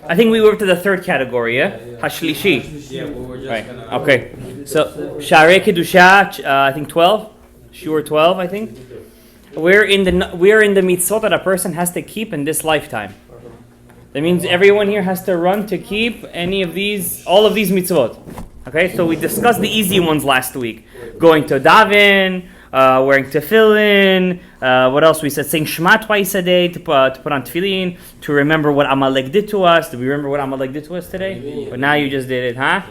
I think we were up to the third category, yeah? Hashlishi. Yeah, we were just Right. gonna... Okay. So, Sharei Kedusha, I think 12. Shiur 12, I think. We're in the mitzvot that a person has to keep in this lifetime. That means everyone here has to run to keep all of these mitzvot. Okay, so we discussed the easy ones last week. Going to daven, wearing tefillin, what else we said? Saying Shema twice a day to put on tefillin, to remember what Amalek did to us. Did we remember what Amalek did to us today? But now you just did it, huh?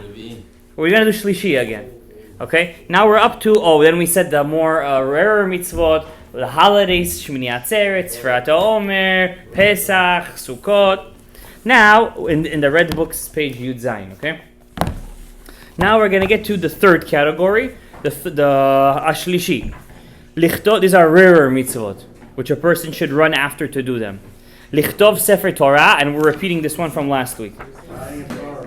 We're going to do Shlishi again. Okay, now we're up to, then we said the more rarer mitzvot, the holidays, Shmini Atzeret, Sfirat HaOmer, Pesach, Sukkot. Now, in the red books, page Yud Zayin, okay? Now we're going to get to the third category, the Ashlishi. Lichtov, these are rarer mitzvot, which a person should run after to do them. Lichtov Sefer Torah, and we're repeating this one from last week.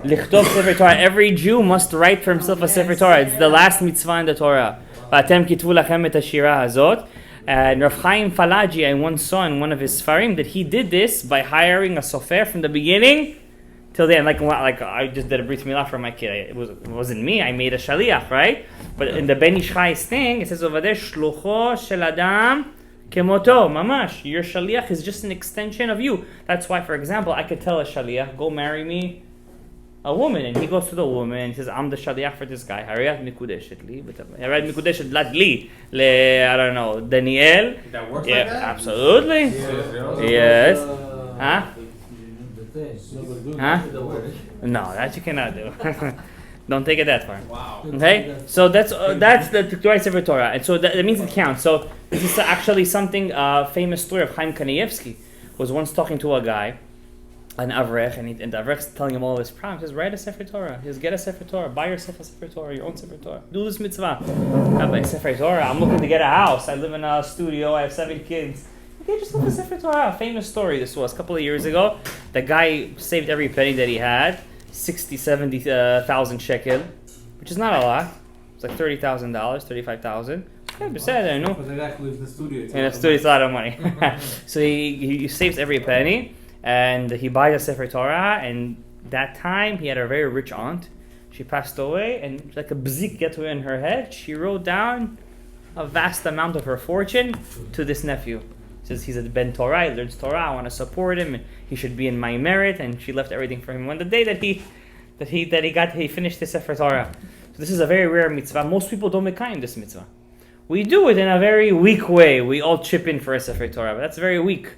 Lichtov Sefer Torah, every Jew must write for himself a Sefer Torah. It's the last mitzvah in the Torah. V'atem kitvu lachem et hashira hazot. And Rav Chaim Falaji, I once saw in one of his Sfarim that he did this by hiring a sofer from the beginning till the end. Like I just did a brit milah for my kid. It wasn't me. I made a shaliach, right? But in the Ben Ish Chai's thing, it says over there, Shlucho shel Adam kemoto, mamash. Your shaliach is just an extension of you. That's why, for example, I could tell a shaliach, go marry me a woman, and he goes to the woman and he says, I'm the shaliach for this guy. Hariyat mikudeshet li, hariyat mikudeshet lat li, I don't know, Daniel. That works Yeah, like that? absolutely. Yes. Huh? No, that you cannot do. Don't take it that far. Wow. Okay, so that's the right Sefer Torah, and so that means it counts. So this is actually something famous story of Chaim Kanievsky was once talking to a guy, an Avrech, and the Avrech's telling him all his problems. He says, write a Sefer Torah. He says, get a Sefer Torah. Buy yourself a Sefer Torah, your own Sefer Torah. Do this mitzvah. Have a Sefer Torah. I'm looking to get a house. I live in a studio. I have 7 kids. Okay, just look at Sefer Torah. Famous story this was a couple of years ago. The guy saved every penny that he had, 70,000 shekel, which is not a lot. It's like $30,000, $35,000. Okay, beside I know. But the guy who lives in the studio. In the studio, it's a lot of money. So he saves every penny. And he buys a Sefer Torah, and that time he had a very rich aunt. She passed away, and like a bzik got in her head, she wrote down a vast amount of her fortune to this nephew. She says he's a Ben Torah, he learns Torah, I want to support him, and he should be in my merit, and she left everything for him. When the day that he finished the Sefer Torah. So this is a very rare mitzvah. Most people don't make this mitzvah. We do it in a very weak way. We all chip in for a Sefer Torah, but that's very weak.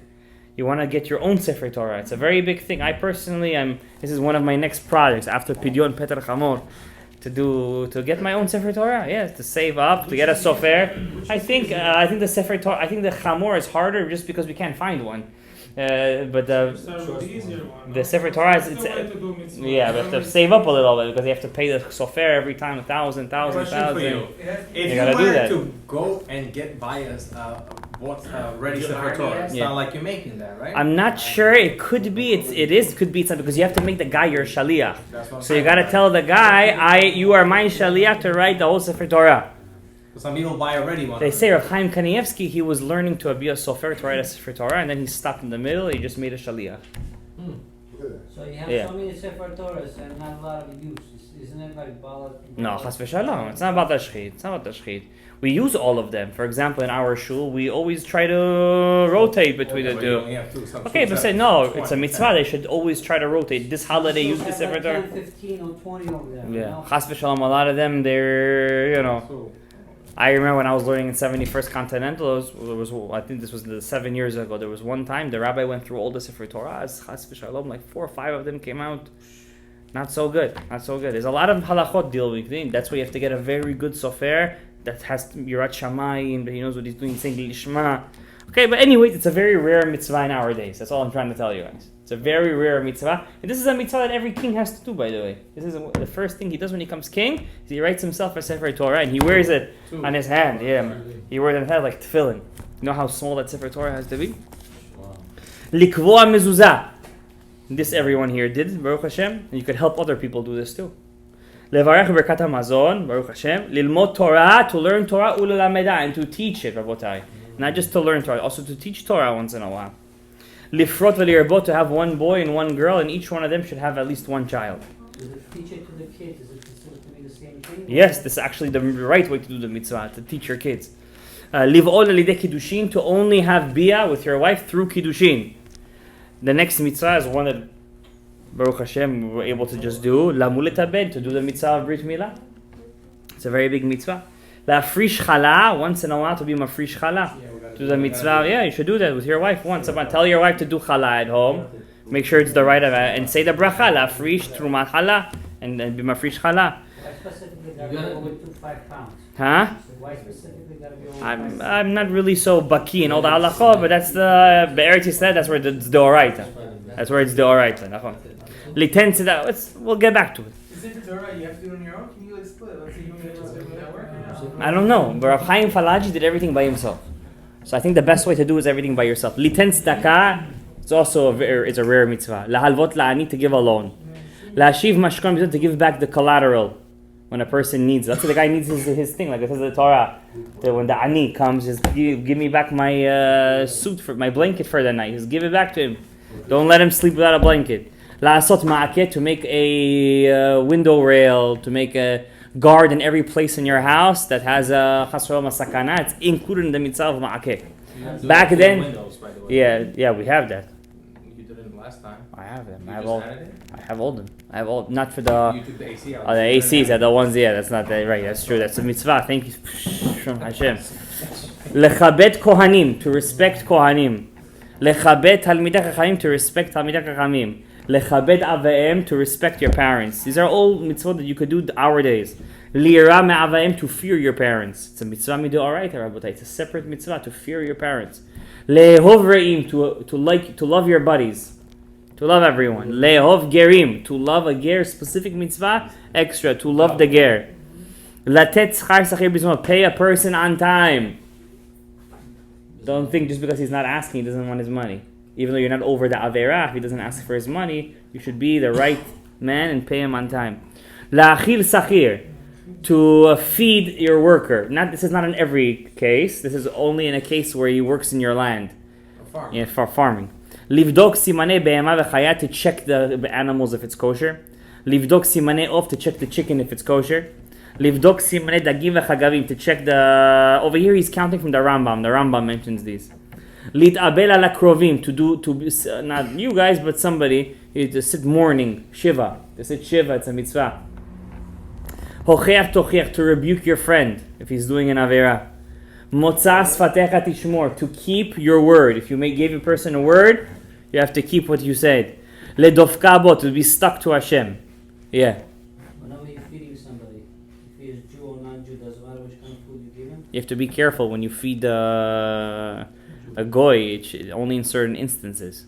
You want to get your own Sefer Torah. It's a very big thing. I personally this is one of my next projects after Pidyon Peter Chamor to get my own Sefer Torah. Yes, to save up, to get a sofer. I think the Sefer Torah, I think the Chamor is harder just because we can't find one. But the Sefer Torah is we have to save up a little bit because you have to pay the sofer every time $1,000. Question for you. If you wanted to go and buy a ready Sefer Torah, it's not like you're making that, right? I'm not sure. It could be. It could be something because you have to make the guy your shaliach. So you got to tell the guy, you are my shaliach to write the whole Sefer Torah. Some people buy already one. They say Rav Chaim Kanievsky, he was learning to be a sofer to write a Sefer Torah, and then he stopped in the middle. He just made a shaliach. So you have so many Sefer Torahs and not a lot of use. Isn't it like Balat? No, chas v'shalom. It's not about the shchit. We use all of them. For example, in our shul, we always try to rotate between the two. Okay, but say no, it's a mitzvah. They should always try to rotate. This holiday, use the Sefer Torah. 10, 15 or 20 over there. Yeah, chas v'shalom. A lot of them, they're I remember when I was learning in 71st Continental, I think this was 7 years ago, there was one time the rabbi went through all the Sefer Torahs, chas v'shalom, like 4 or 5 of them came out not so good. There's a lot of halachot deal with it. That's why you have to get a very good sofer that has Yirat Shamayim, that he knows what he's doing, saying Lishma. Okay, but anyways, it's a very rare mitzvah nowadays. That's all I'm trying to tell you guys. It's a very rare mitzvah. And this is a mitzvah that every king has to do, by the way. This is the first thing he does when he becomes king, is he writes himself a Sefer Torah, and he wears it on his hand. Yeah, he wears it on his head like tefillin. You know how small that Sefer Torah has to be? Likvoa mezuzah. This everyone here did, Baruch Hashem. And you could help other people do this too. Levarech berkat hamazon, Baruch Hashem. Lilmod Torah, to learn Torah, ulelameda, and to teach it, Rabotai. Not just to learn Torah, also to teach Torah once in a while. Lifrot v'lirabot, to have one boy and one girl, and each one of them should have at least one child. Does it teach it to the kids? Is it considered to be the same thing? Yes, this is actually the right way to do the mitzvah, to teach your kids. Liv'ol alidei kiddushin, to only have bia with your wife through kiddushin. The next mitzvah is one that Baruch Hashem we were able to just do. Lamulet haben, to do the mitzvah of Brit Milah. It's a very big mitzvah. La'afrish chala, once in a while to be mafrish chala. Do the mitzvah, yeah, you should do that with your wife once. Tell your wife to do chala at home. Make sure it's the right and say the bracha, la'afrish trumat chala, and be mafrish chala. Why specifically got to be over 5 pounds? Huh? Why specifically got to be over 5 pounds? I'm not really so baki in all the halachot, but that's the Eretz Yisrael. That's where it's the oraita. That's where it's the oraita. Liten to that. We'll get back to it. Is it the oraita? You have to do it on your own. Can you split? Let's see who does it without working. I don't know, but Rav Chaim Falaji did everything by himself. So I think the best way to do is everything by yourself. Liten tzedakah, it's also it's a rare mitzvah. Lahalvot la'ani, to give a loan. La'ashiv mashkon, to give back the collateral when a person needs. That's what the guy needs his thing, like it says in the Torah. That when the ani comes, just give me back my suit, for my blanket for the night. Just give it back to him. Don't let him sleep without a blanket. La'asot ma'akeh, to make a window rail, to make a guard in every place in your house that has a R.Shalom sakana. It's included in the mitzvah of ma'akeh. Back then, windows, by the way. Yeah, we have that. You did it last time. I have them. I have all them. I have all. Not for the. You took the AC out. The ACs are the ones. Yeah, that's not that right. That's true. That's a mitzvah. Thank you, Hashem. Lechabed kohanim, to respect kohanim. Lechabed talmidei chachamim, to respect talmidei chachamim. Lechabed avaim, to respect your parents. These are all mitzvot that you could do our days. Li'ira me'avaim, to fear your parents. It's a mitzvah midoraita, Rabotai. It's a separate mitzvah to fear your parents. Le'ehov re'im, to love your buddies, to love everyone. Le'ehov gerim, to love a ger, specific mitzvah, extra, to love the ger. Latet tzchar sachir b'zman, pay a person on time. Don't think just because he's not asking, he doesn't want his money. Even though you're not over the Averah, if he doesn't ask for his money, you should be the right man and pay him on time. La'achil sachir, to feed your worker. This is not in every case. This is only in a case where he works in your land. For farming. Livdok simanei be'ema v'chaya, to check the animals if it's kosher. Livdok simanei of, to check the chicken if it's kosher. Livdok simanei dagim v'chagavim, to check the... Over here he's counting from the Rambam. The Rambam mentions these. Lit'abel ala krovim, to not you guys, but somebody, to sit mourning, shiva. To sit shiva, it's a mitzvah. Hocheach tocheach, to rebuke your friend if he's doing an avera. Motzah sfatecha tishmor, to keep your word. If you gave a person a word, you have to keep what you said. Ledofka bo, to be stuck to Hashem. Yeah. Whenever you're feeding somebody, if he is Jew or non-Jew, doesn't matter which kind of food you give him. You have to be careful when you feed a goy, only in certain instances.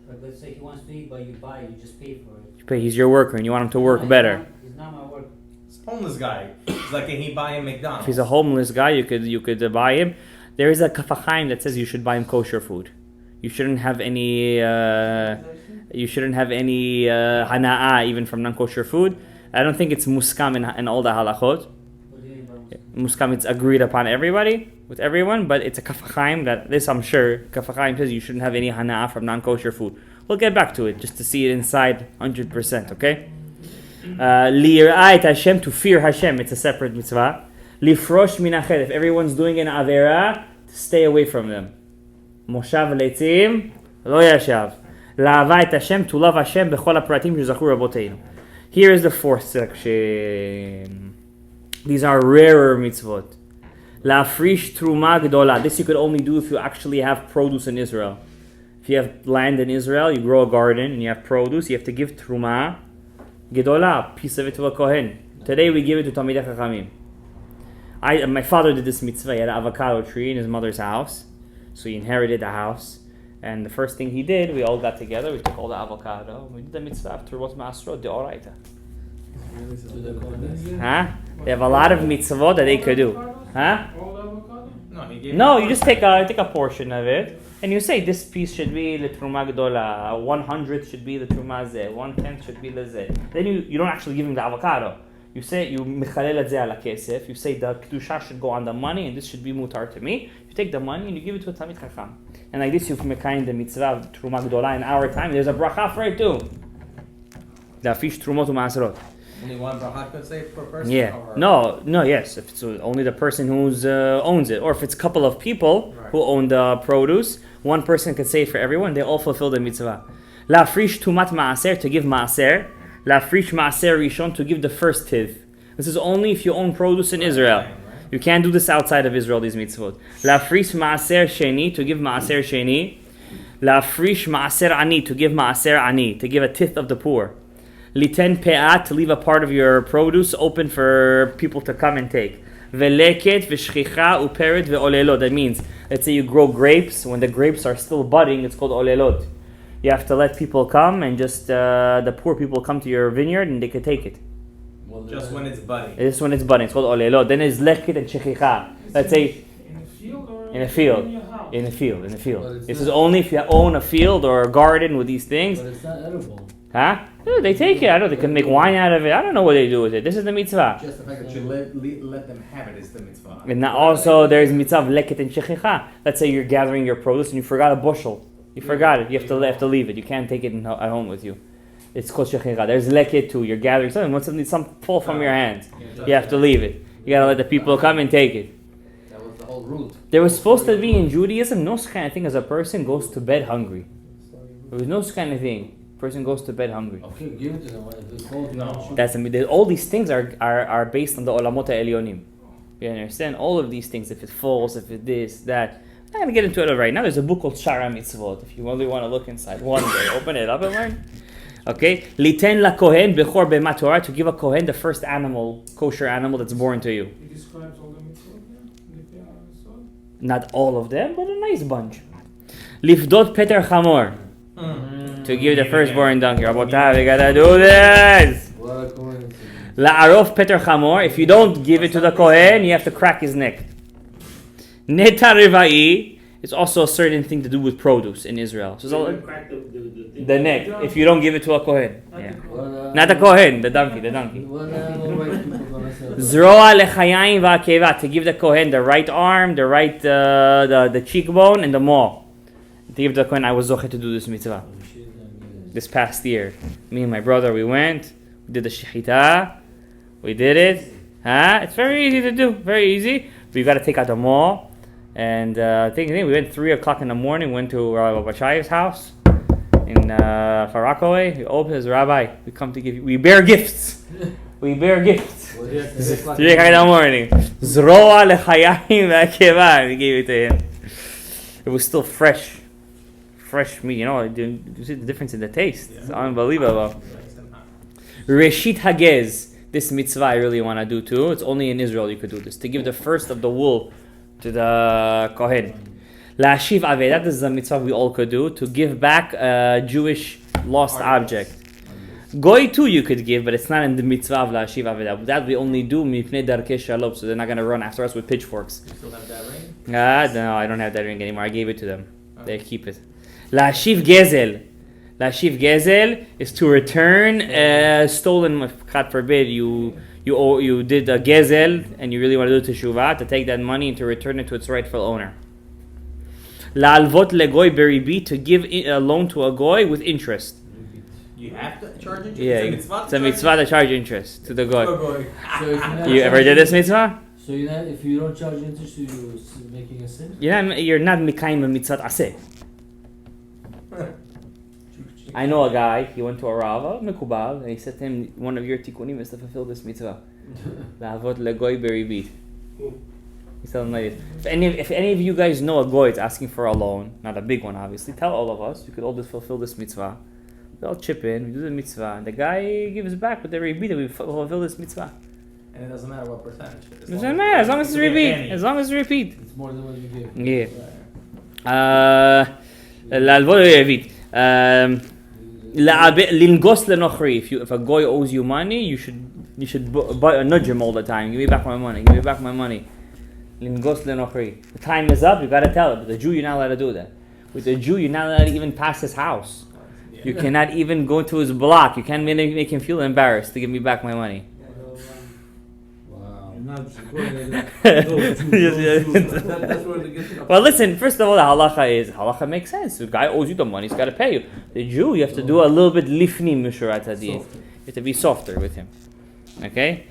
But let's say he wants to eat, but you buy it, you just pay for it. You pay, he's your worker and you want him to work better. He's not my worker. It's a homeless guy. It's like, can he buy him McDonald's? If he's a homeless guy, you could buy him. There is a kafachaim that says you should buy him kosher food. You shouldn't have any hana'ah even from non-kosher food. I don't think it's muskam in all the halachot. Muskam, it's agreed upon with everyone, but it's a kafachaim that this I'm sure kafachaim says you shouldn't have any hana'ah from non-kosher food. We'll get back to it just to see it inside 100%. Okay. Li'ir'at Hashem, to fear Hashem, it's a separate mitzvah. Lifrosh minachet, if everyone's doing an avera, stay away from them. Moshav leitzim lo yashav. La'ava et Hashem, to love Hashem bechol ha'pratim shezachu raboteinu. Here is the fourth section. These are rarer mitzvot. La'afrish truma gdola. This you could only do if you actually have produce in Israel. If you have land in Israel, you grow a garden and you have produce, you have to give truma gdola, piece of it to a kohen. Today we give it to Talmidei Chachamim. My father did this mitzvah. He had an avocado tree in his mother's house, so he inherited the house. And the first thing he did, we all got together. We took all the avocado. We did the mitzvah after Rot Ma'asro Deoraita. Huh? They have a lot of mitzvot that they could do. Huh? No, you just take a portion of it, and you say this piece should be the truma gdola, 1/100 should be the truma zeh, 1/10 should be the zeh. Then you don't actually give him the avocado. You say, you mechalel et zeh ala kesef. You say the kedusha should go on the money, and this should be mutar to me. You take the money and you give it to a talmid chacham. And like this, you mekayim the mitzvah of truma gdola in our time. There's a bracha for it too. The fish trumot u'ma'asrot. Only one bracha could say per person? Yeah. Or? No, yes. If it's only the person who owns it. Or if it's a couple of people who own the produce, one person could say it for everyone, they all fulfill the mitzvah. La frish tumat ma'aser, to give ma'aser. La frish ma'aser rishon, to give the first tithe. This is only if you own produce in Israel. You can't do this outside of Israel, these mitzvot. La frish ma'aser sheni, to give ma'aser sheni. La frish ma'aser ani, to give ma'aser ani, to give a tithe of the poor. Liten pe'at, to leave a part of your produce open for people to come and take. Veleket v'shchicha uperet ve'olelot. That means, let's say you grow grapes. When the grapes are still budding, it's called olelot. You have to let people come and just the poor people come to your vineyard and they can take it. Just when it's budding. Just when it's budding. It's called olelot. Then it's leket and shchicha. Let's say in a field or in a field. in your house? In a field. This is only if you own a field or a garden with these things. But it's not edible. Huh? Yeah, they take it. I don't know. They can make wine out of it. I don't know what they do with it. This is the mitzvah. Just the fact that you let them have it is the mitzvah. And now also there's mitzvah of leket and shechicha. Let's say you're gathering your produce and you forgot a bushel. You forgot it. You have to leave it. You can't take it at home with you. It's called shechicha. There's leket too. You're gathering something. Once some fall from your hands, you have to leave it. You gotta let the people come and take it. That was the whole root. There was supposed to be in Judaism no such kind of thing as a person goes to bed hungry. There was no such kind of thing. Person goes to bed hungry. Okay, give it to them. If it's cold, No. That's all these things are based on the olamot elyonim. You understand? All of these things. If it falls, if it this, that. I'm not gonna get into it right now. There's a book called Sharei Mitzvot. If you really want to look inside, one day open it up and learn. Okay, liten la kohen bechor be'mat Torah, to give a kohen the first animal, kosher animal that's born to you. He describes all the mitzvot there. Not all of them, but a nice bunch. Lifdot peter chamor. To give the firstborn donkey. Rabotai, we gotta do this. what a coincidence. La'arof peter chamor. If you don't give it to the kohen, you have to crack his neck. Neta rivai is also a certain thing to do with produce in Israel. So the neck. If you don't give it to a kohen, yeah. Not the kohen, the donkey. What white people gonna say? Zroa lechayim va'akeva, to give the kohen the right arm, the right the cheekbone, and the maw. To give the kohen, I was zoche to do this mitzvah. This past year, me and my brother, we went, we did the shechita, we did it. It's very easy to do, very easy. But you got to take out the maw. And I think we went 3 o'clock in the morning, went to Rabbi Bashai's house in Far Rockaway. He opened his rabbi. We come to give you, we bear gifts. We bear gifts. 3 o'clock in the morning. Zroa lechayim v'akeva. We gave it to him. It was still fresh meat. You know, you see the difference in the taste. It's unbelievable. Reshit hagez. This mitzvah I really want to do too. It's only in Israel you could do this. To give the first of the wool to the kohen. La'ashiv avedah. This is a mitzvah we all could do. To give back a Jewish lost object. Goy too you could give, but it's not in the mitzvah of la'ashiv avedah. That we only do mipnei darkei shalom, so they're not going to run after us with pitchforks. You still have that ring? No, I don't have that ring anymore. I gave it to them. They keep it. La'ashiv gezel. La'ashiv gezel is to return stolen. God forbid you did a gezel and you really want to do teshuvah, to take that money and to return it to its rightful owner. La'alvot legoy beribit, to give a loan to a goy with interest. You have to charge interest? Yeah, it's a mitzvah to charge interest to the goy. So You ever did this mitzvah? So if you don't charge interest, you're making a sin? You're not mikayim a mitzvah aseh. I know a guy, he went to a Rava, Mekubal, and he said to him, one of your tikkunim is to fulfill this mitzvah. La'avot legoy beribit. He's telling like this. If any of you guys know a goy is asking for a loan, not a big one obviously, tell all of us. We could all just fulfill this mitzvah. We all chip in, we do the mitzvah, and the guy gives back with the ribit that we fulfill this mitzvah. And it doesn't matter what percentage. It doesn't matter, as long as it's repeat. As long as it's repeat. It's more than what you give. Yeah. La'alvot beribit. Lingos lenochri. If a goy owes you money, you should nudge him all the time. Give me back my money. Give me back my money. Lingos lenochri. The time is up. You got to tell it. With the Jew, you're not allowed to do that. With the Jew, you're not allowed to even pass his house. You cannot even go to his block. You can't make him feel embarrassed to give me back my money. Well, listen, first of all, the halacha makes sense. The guy owes you the money, he's got to pay you. The Jew, you have to do a little bit lifni mishurat hadin. You have to be softer with him. Okay?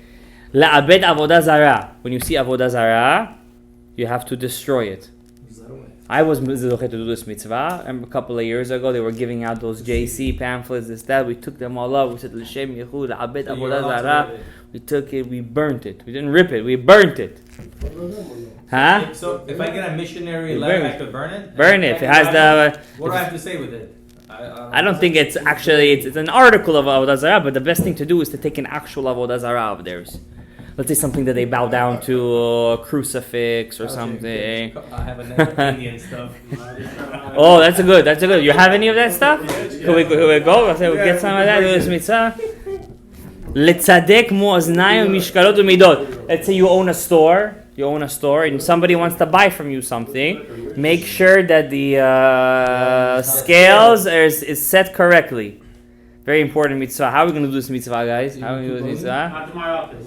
La'abed avodah zara. When you see avodah zara, you have to destroy it. I was mizduchet to do this mitzvah. I remember a couple of years ago, they were giving out those JC pamphlets, this, that. We took them all up. We said, L'shem Yehud, Abed Avodah Zarah. We took it, we burnt it. We didn't rip it, we burnt it. Huh? So if I get a missionary letter, I have to burn it? Burn it. It has the... What do I have to say with it? I don't think it's actually... It's an article of Avodah Zarah, but the best thing to do is to take an actual Avodah Zarah of theirs. Let's say something that they bow down to, a crucifix or something. I have another Indian stuff. Oh, that's a good. You have any of that stuff? Can we go? I say we get some of that. Do this mitzvah. Letzadek mu'aznayim mishkalot u'midot. Let's say you own a store. And somebody wants to buy from you something. Make sure that the scales is set correctly. Very important mitzvah. How are we going to do this mitzvah, guys? How are we going to do this mitzvah? Not to my office.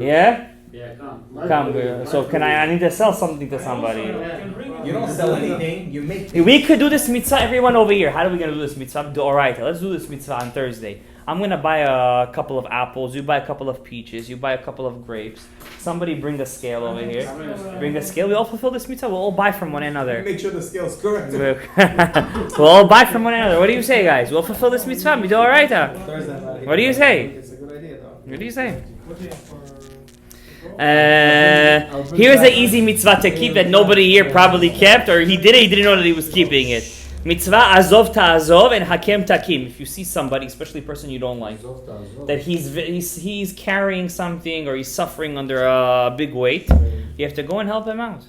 Yeah? Yeah, come. Come. So I need to sell something to somebody. You don't sell anything, you make things. We could do this mitzvah, everyone over here. How are we going to do this mitzvah? Alright, let's do this mitzvah on Thursday. I'm going to buy a couple of apples. You buy a couple of peaches. You buy a couple of grapes. Somebody bring the scale over here. Bring the scale. We all fulfill this mitzvah. We'll all buy from one another. Make sure the scale's correct. We'll all buy from one another. What do you say, guys? We'll fulfill this mitzvah. We do alright. What do you say? It's a good idea, though. What do you say? Here's an easy mitzvah to keep that nobody here probably kept, or he didn't know that he was keeping it. Mitzvah azov ta'azov and hakem takim. If you see somebody, especially a person you don't like, that he's carrying something or he's suffering under a big weight, you have to go and help him out.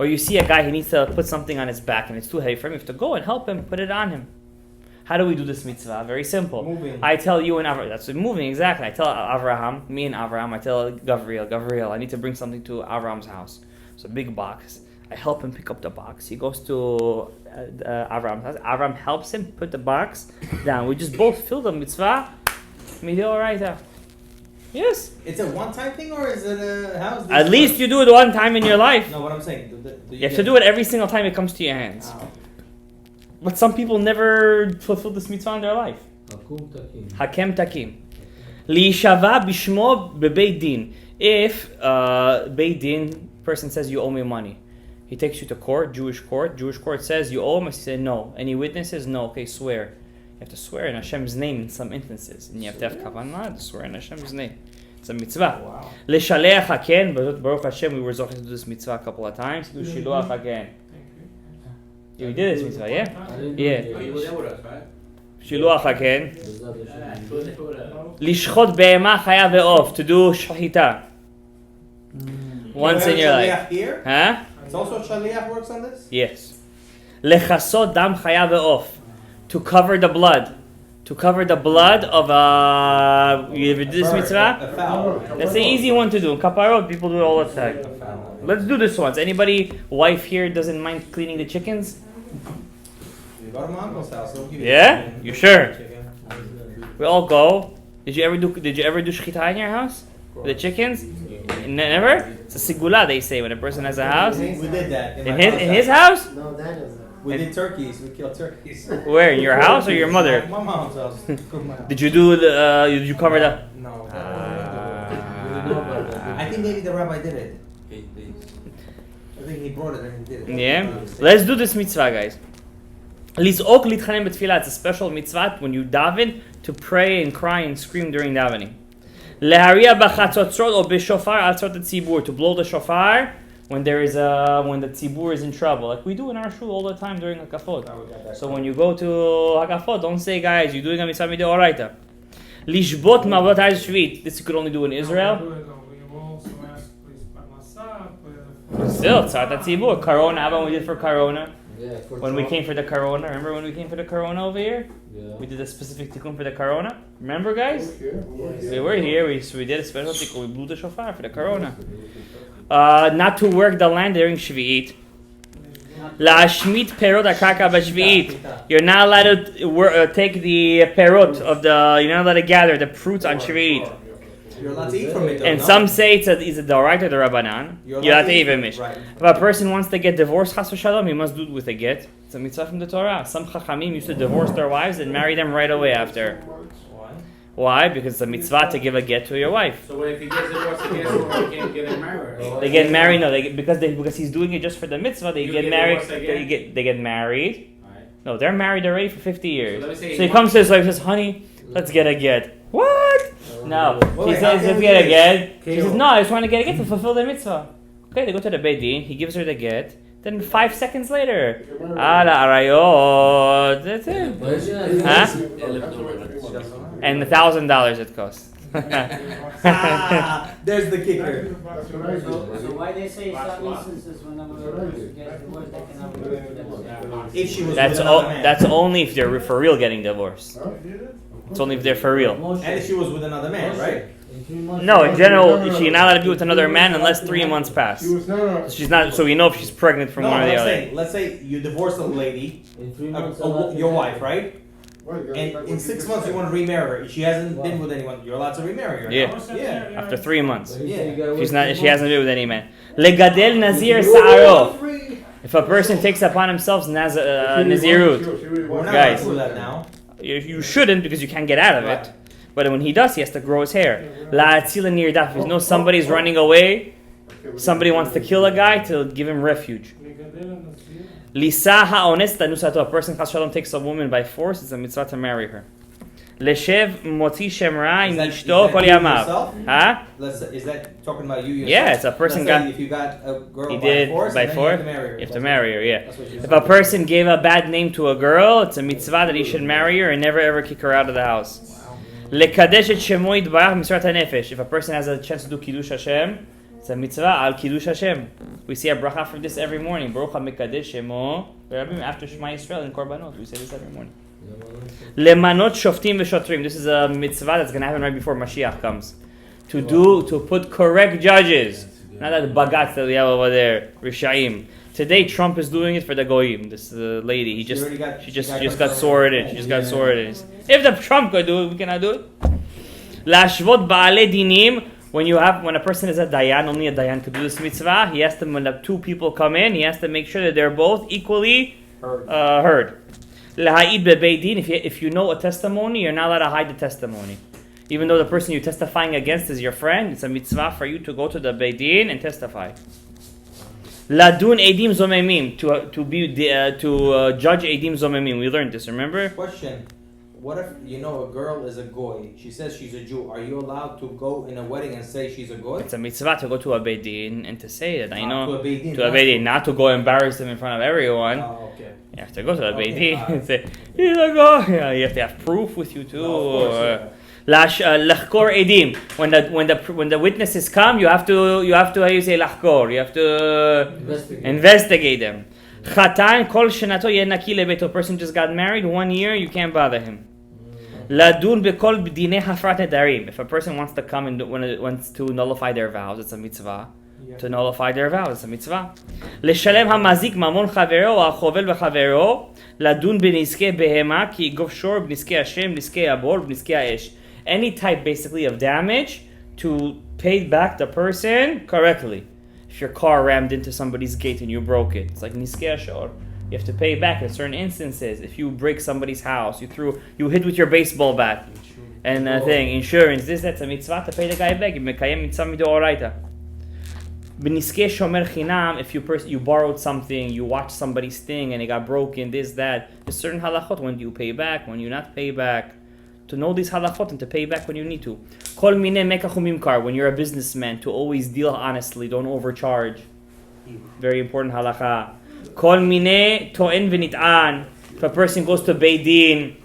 Or you see a guy, he needs to put something on his back and it's too heavy for him, you have to go and help him, put it on him. How do we do this mitzvah? Very simple. Moving. I tell you and Avraham, that's moving, exactly. I tell Avraham, me and Avraham, I tell Gavriel, I need to bring something to Avraham's house. It's a big box. I help him pick up the box. He goes to Avraham's house. Avram helps him put the box down. We just both fill the mitzvah. Midoraita. Yes. It's a one-time thing, or is it a house? At least you do it one time in your life. No, what I'm saying. You have to do it every single time it comes to your hands. But some people never fulfill this mitzvah in their life. Hakem takim. Li'ishava bishmo bebeit din. If beit din person says you owe me money, he takes you to court, Jewish court. Jewish court says you owe him. He said no. Any witnesses? No. Okay, swear. You have to swear in Hashem's name in some instances, and you have to have kavanah to swear in Hashem's name. It's a mitzvah. L'shaleach haken. But Baruch Hashem, we were zocheh to do this mitzvah a couple of times. Do shiluach haken. You did this mitzvah, yeah? Yeah. You were there with us, right? Shiluach haken. Lishchot be'ema chaya ve'of. To do shahita. Once in your life. Here? Huh? It's also Shaliach works on this? Yes. Lechasot dam chaya ve'of. To cover the blood. To cover the blood of you ever do this mitzvah? A fowl. That's an easy one to do. Kaparot, people do it all the time. Let's do this once. Anybody, wife here, doesn't mind cleaning the chickens? You go to my uncle's house. Yeah? You sure? We all go. Did you ever do shchita in your house? The chickens? Never? It's a sigula, they say, when a person has a house. We did that. In his house? No, that is. We did turkeys. We killed turkeys. Where? In your house or your mother? My mom's house. Did you do did you cover the... No. I think maybe the rabbi did it. I think he brought it and he did it. Yeah? Let's do this mitzvah, guys. Liz'ok litchanem betfilah. It's a special mitzvah when you daven to pray and cry and scream during davening. Leharia b'chatzotzrot or b'shofar al tzot tzibur. To blow the shofar when there is when the tzibur is in trouble, like we do in our shul all the time during hakafot. So when you go to hakafot, don't say, guys, you're doing a mitzvah midoraita. Lishbot ma'avot shvit. This you could only do in Israel. Still, tzat tzibur. Corona, how about we did for Corona? Yeah, When we came for the Corona, remember when we came for the Corona over here? Yeah. We did a specific tikkun for the Corona. Remember, guys? We were here. We did a special tikkun. We blew the shofar for the Corona. Not to work the land during Shvi'it. La'ashmit perot akarka b'shvi'it. You're not allowed to take the perot of the. You're not allowed to gather the fruits on Shvi'it. You're allowed to eat from it though, And no? some say it's a Doraita or the Rabbanan. You're You're allowed to eat from it. Right. If a person wants to get divorced, chas v'shalom, he must do it with a get. It's a mitzvah from the Torah. Some chachamim used to divorce their wives and marry them right away after. Why? Why? Because it's a mitzvah to give a get to your wife. So what if he gets divorced again, or he can't get it married? They get married. No, because he's doing it just for the mitzvah. They You get get married. divorced again? They get married. Alright. No, they're married already for 50 years. So let me say So he comes to his wife and says, "Honey, let's get a get." What? No. Wait, She how says, can "Let's we get a do get." this? She says, "No, I just want to get a get to fulfill the mitzvah." Okay, they go to the Beit Din. He gives her the get. Then 5 seconds later, ala arayot. That's it. Huh? And $1,000 it costs. Ah, there's the kicker. So why they say some instances when a person gets divorced, they can have a divorce? If she was That's with another man. that's only if they're for real getting divorced. It's only if they're for real. And if she was with another man, right? No, in general, she's not allowed to be with another man unless 3 months pass. She's not. So we know if she's pregnant from No, one or but the I'm other. saying, let's say you divorce a lady, your wife, right? And in 6 months you want to remarry her. She hasn't been with anyone. You're allowed to remarry her. Yeah. no? Yeah. After 3 months, Yeah. she's not. She hasn't been with any man. Legadel nazir sa'aro. If a person takes upon himself nazirut, We're not Guys. allowed to do that now. you shouldn't because you can't get out of it. But when he does, he has to grow his hair. La'atzila nirdaf. If you know somebody's running away, somebody wants to kill a guy, to give him refuge. Lisa ha'ones tanusato. A person chas shalom takes a woman by force. It's a mitzvah to marry her. Leshev motzi shem ra im Is ishto that kol you yamav. yourself? Huh? Is that talking about you yourself? Yeah, it's a person Let's say got. if you got a girl He by did force, by and then force. you have to marry her. You have to marry her. Yeah. That's what you're If saying. a person gave a bad name to a girl, it's a mitzvah that he should marry her and never ever kick her out of the house. Lekadesh et shemo yitbarach misrat hanefesh. If a person has a chance to do Kiddush Hashem, it's a mitzvah al Kiddush Hashem. We see a bracha for this every morning. Baruch HaMekadesh Shemo. After Shema Yisrael and Korbanot, we say this every morning. Lemanot shoftim v'shotrim. This is a mitzvah that's going to happen right before Mashiach comes. To put correct judges. Not that bagatz that we have over there, Rishaim. Today Trump is doing it for the goyim. This lady, she just got sworn in. She just got sworn in. If the Trump could do it, we cannot do it. Lashvot ba'ale dinim. When a person is a dayan, only a dayan could do this mitzvah. He has to, when the 2 people come in, he has to make sure that they're both equally heard. Laha'id bebeid din. If you know a testimony, you're not allowed to hide the testimony. Even though the person you're testifying against is your friend, it's a mitzvah for you to go to the Beit Din and testify. Ladun edim zomemim, to judge edim zomemim. We learned this, remember? Question: what if you know a girl is a goy? She says she's a Jew. Are you allowed to go in a wedding and say she's a goy? It's a mitzvah to go to a Beit Din and to say it. I know To a Beit Din, to a Beit Din, not to go embarrass them in front of everyone. Oh, okay. You have to go to the Beit Din Okay, and say he's a goy. Yeah, you have to have proof with you too. No, of course, Lachkor edim. When the witnesses come, you have to how you say lachkor. You have to investigate them. Chatan kol shenato yenaki lebeit. A person just got married 1 year, you can't bother him. Ladun bekol b'dinei hafrat nedarim. If a person wants to come and wants to nullify their vows, it's a mitzvah. To nullify their vows, it's a mitzvah. Leshalem hamazik mamon chavero or chovel b'chavero. Ladun b'niskei behema ki yigov shor b'niskei Hashem b'niskei abor b'niskei ha'esh. Any type basically of damage to pay back the person correctly. If your car rammed into somebody's gate and you broke it, it's like niskei ashor. You have to pay back in certain instances. If you break somebody's house, you hit with your baseball bat, and insurance, that's a mitzvah to pay the guy back. You mekayem mitzvah midoraita. B'niskei shomer chinam, if you borrowed something, you watched somebody's thing and it got broken, this, that. There's certain halachot. When do you pay back? When you not pay back? To know these halachot and to pay back when you need to. Kol minei mekach umimkar. When you're a businessman, to always deal honestly, don't overcharge. Very important halacha. Kol minei to'en v'nit'an. If a person goes to Beit Din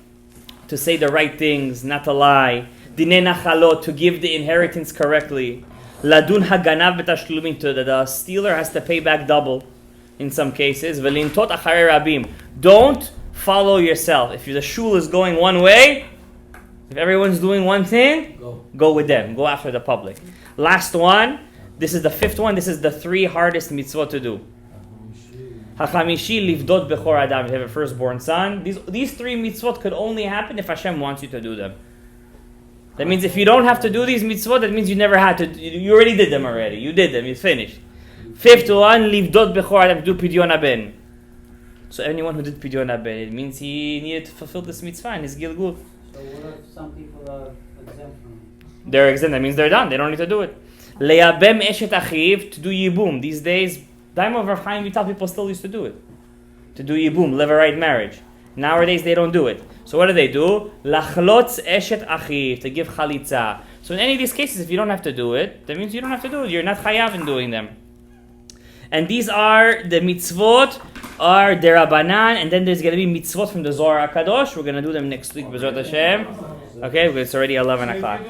to say the right things, not to lie. Dinei nachalot, to give the inheritance correctly. Ladun haganav b'tashlumin, the stealer has to pay back double in some cases. V'lintot acharei rabim. Don't follow yourself. If the shul is going one way, if everyone's doing one thing, go with them. Go after the public. Last one. This is the 5th one. This is the 3 hardest mitzvot to do. Hachamishi livdot bechor adam. If you have a firstborn son. These 3 mitzvot could only happen if Hashem wants you to do them. That means if you don't have to do these mitzvot, that means you never had to. You already did them already. You did them. It's finished. Fifth one, livdot bechor adam do pidyon haben. So anyone who did pidyon haben, it means he needed to fulfill this mitzvah in his gilgul. So what if some people are exempt from it? They're exempt. That means they're done. They don't need to do it. Leyabem eshet achiv, to do yibum. These days, time of Rav Chaim Vital, people still used to do it. To do yibum, live a right marriage. Nowadays they don't do it. So what do? Lachlotz eshet achiv, to give chalitza. So in any of these cases, if you don't have to do it, that means you don't have to do it. You're not chayav in doing them. And these are the mitzvot, are derabanan, and then there's going to be mitzvot from the Zohar HaKadosh. We're going to do them next week, B'ezrat Hashem. Okay, it's already 11 o'clock.